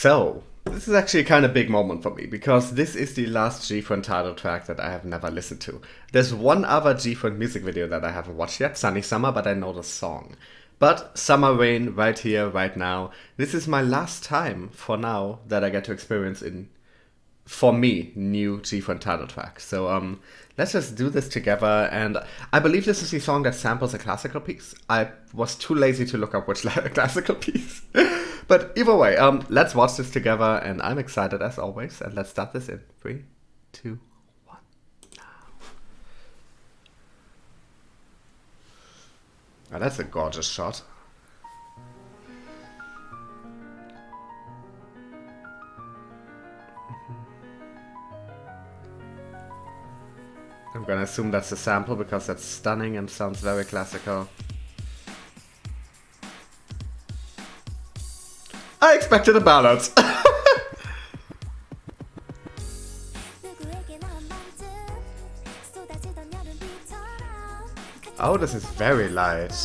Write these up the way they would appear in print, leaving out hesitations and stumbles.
So, this is actually a kind of big moment for me, because this is the last GFRIEND title track that I have never listened to. There's one other GFRIEND music video that I haven't watched yet, Sunny Summer, but I know the song. But Summer Rain, right here, right now, this is my last time, for now, that I get to experience in, for me, new GFRIEND title track. So let's just do this together, and I believe this is the song that samples a classical piece. I was too lazy to look up which classical piece. But either way, let's watch this together, and I'm excited as always, and let's start this in 3, 2, 1, now. Oh, that's a gorgeous shot. I'm gonna assume that's a sample because that's stunning and sounds very classical. I expected a ballad. Oh, this is very light.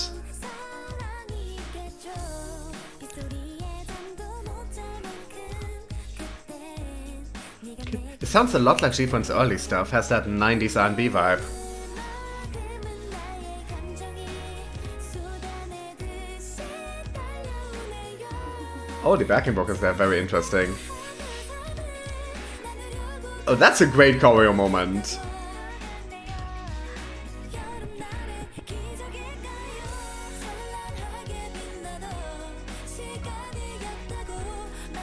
It sounds a lot like GFRIEND's early stuff, has that 90s R&B vibe. Oh, the backing vocals there, very interesting. Oh, that's a great choreo moment.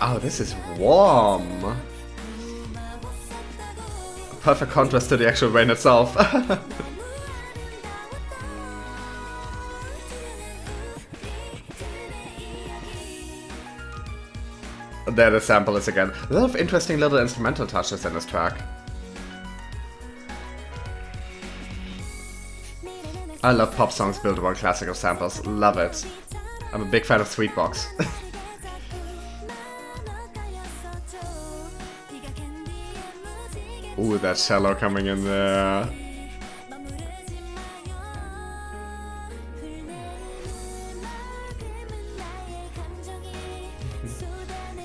Oh, this is warm. Perfect contrast to the actual rain itself. There the sample is again. A lot of interesting little instrumental touches in this track. I love pop songs built around classical samples. Love it. I'm a big fan of Sweetbox. Ooh, that cello coming in there.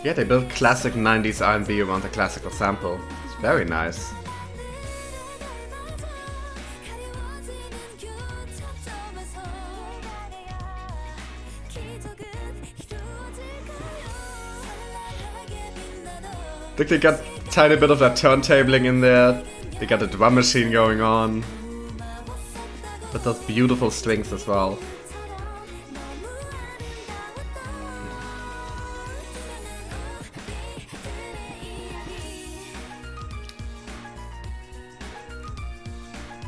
Yeah, they built classic 90s R&B around the classical sample. It's very nice. Look, they got a tiny bit of that turntabling in there. They got a drum machine going on. But those beautiful strings as well.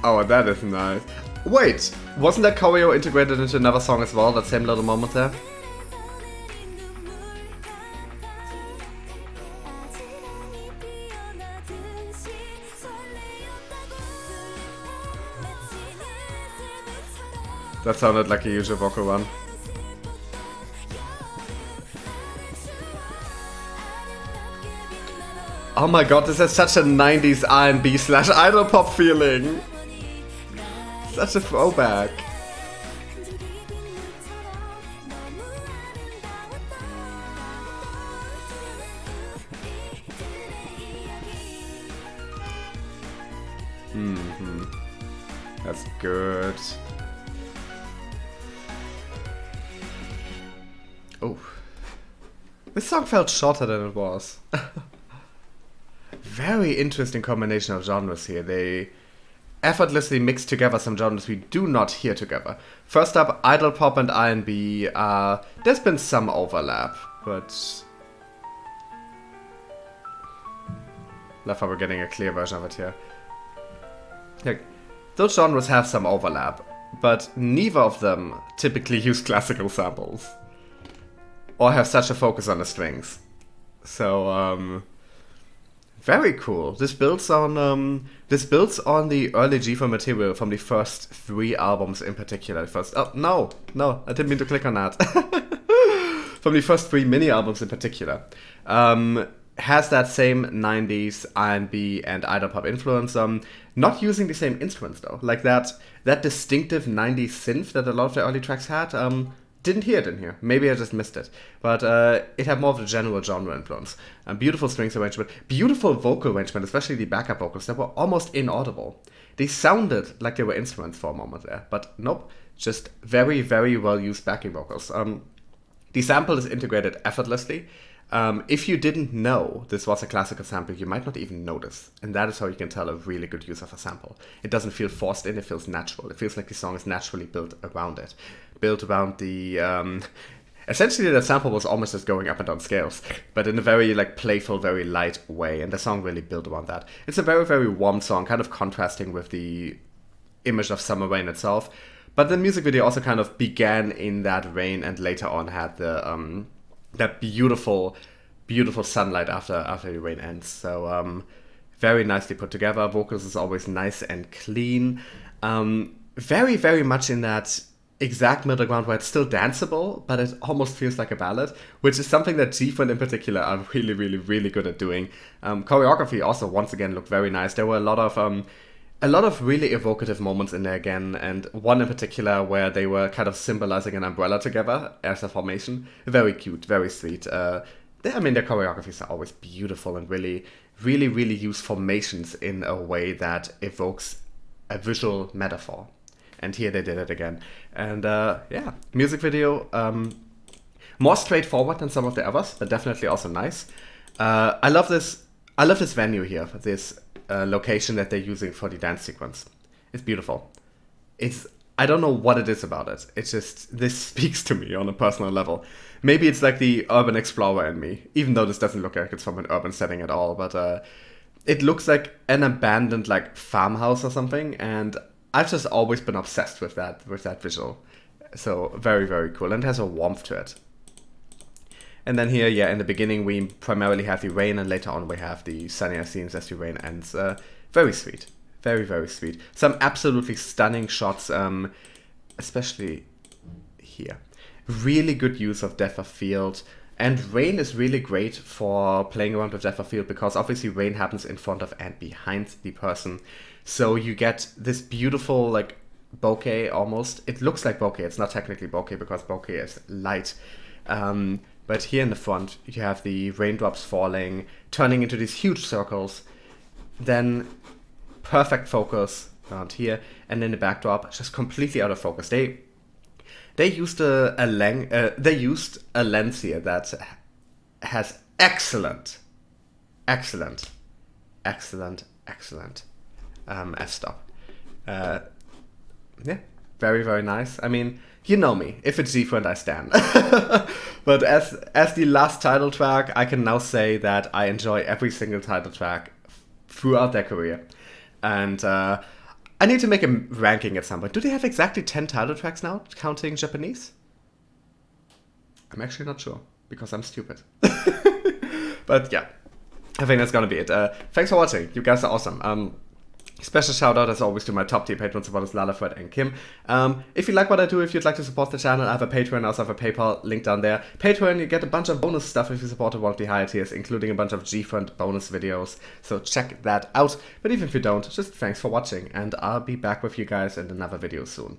Oh, that is nice. Wait, wasn't that choreo integrated into another song as well, that same little moment there? That sounded like a usual vocal one. Oh my god, this has such a 90s R&B / idol pop feeling. Such a throwback. That's good. Oh. This song felt shorter than it was. Very interesting combination of genres here. They effortlessly mix together some genres we do not hear together. First up, idol pop and R&B. There's been some overlap, but love how we're getting a clear version of it here. Like, those genres have some overlap, but neither of them typically use classical samples or have such a focus on the strings. So, very cool. This builds on the early GFRIEND material from the first 3 albums in particular. No, I didn't mean to click on that. From the first 3 mini albums in particular. Has that same 90s R&B and idol pop influence. Not using the same instruments though. Like that distinctive 90s synth that a lot of the early tracks had. didn't hear it in here. Maybe I just missed it. But it had more of the general genre influence. Beautiful strings arrangement, beautiful vocal arrangement, especially the backup vocals that were almost inaudible. They sounded like they were instruments for a moment there, but nope, just very, very well used backing vocals. The sample is integrated effortlessly. If you didn't know this was a classical sample, you might not even notice. And that is how you can tell a really good use of a sample. It doesn't feel forced in, it feels natural. It feels like the song is naturally built around it. Built around the... essentially the sample was almost just going up and down scales, but in a very like playful, very light way. And the song really built around that. It's a very, very warm song, kind of contrasting with the image of summer rain itself. But the music video also kind of began in that rain and later on had the... that beautiful, beautiful sunlight after the rain ends. So very nicely put together. Vocals is always nice and clean. Very, very much in that exact middle ground where it's still danceable, but it almost feels like a ballad, which is something that GFRIEND in particular are really, really, really good at doing. Choreography also once again looked very nice. There were a lot of really evocative moments in there again, and one in particular where they were kind of symbolizing an umbrella together as a formation. Very cute, very sweet. Their choreographies are always beautiful and really, really, really use formations in a way that evokes a visual metaphor. And here they did it again. And yeah, music video, more straightforward than some of the others, but definitely also nice. I love this venue here, this location that they're using for the dance sequence. It's beautiful. I don't know what it is about it. It's just, this speaks to me on a personal level. Maybe it's like the urban explorer in me, even though this doesn't look like it's from an urban setting at all, but it looks like an abandoned like farmhouse or something, and I've just always been obsessed with that visual. So very, very cool, and it has a warmth to it. And then here, yeah, in the beginning we primarily have the rain, and later on we have the sunnier scenes as the rain ends. Very sweet. Very, very sweet. Some absolutely stunning shots, especially here. Really good use of depth of field. And rain is really great for playing around with depth of field, because obviously rain happens in front of and behind the person. So you get this beautiful, like, bokeh almost. It looks like bokeh. It's not technically bokeh because bokeh is light. But here in the front, you have the raindrops falling, turning into these huge circles. Then perfect focus around here, and then the backdrop just completely out of focus. They used a lens here that has excellent f-stop. Yeah, very, very nice. I mean, you know me. If it's GFRIEND, I stand. But as the last title track, I can now say that I enjoy every single title track throughout their career. And I need to make a ranking at some point. Do they have exactly 10 title tracks now, counting Japanese? I'm actually not sure, because I'm stupid. But yeah, I think that's gonna be it. Thanks for watching. You guys are awesome. Special shout out as always to my top tier Patreon supporters Lala, Fred, and Kim. If you like what I do, if you'd like to support the channel, I have a Patreon, I also have a PayPal link down there. Patreon, you get a bunch of bonus stuff if you support one of the higher tiers, including a bunch of GFRIEND bonus videos, so check that out. But even if you don't, just thanks for watching, and I'll be back with you guys in another video soon.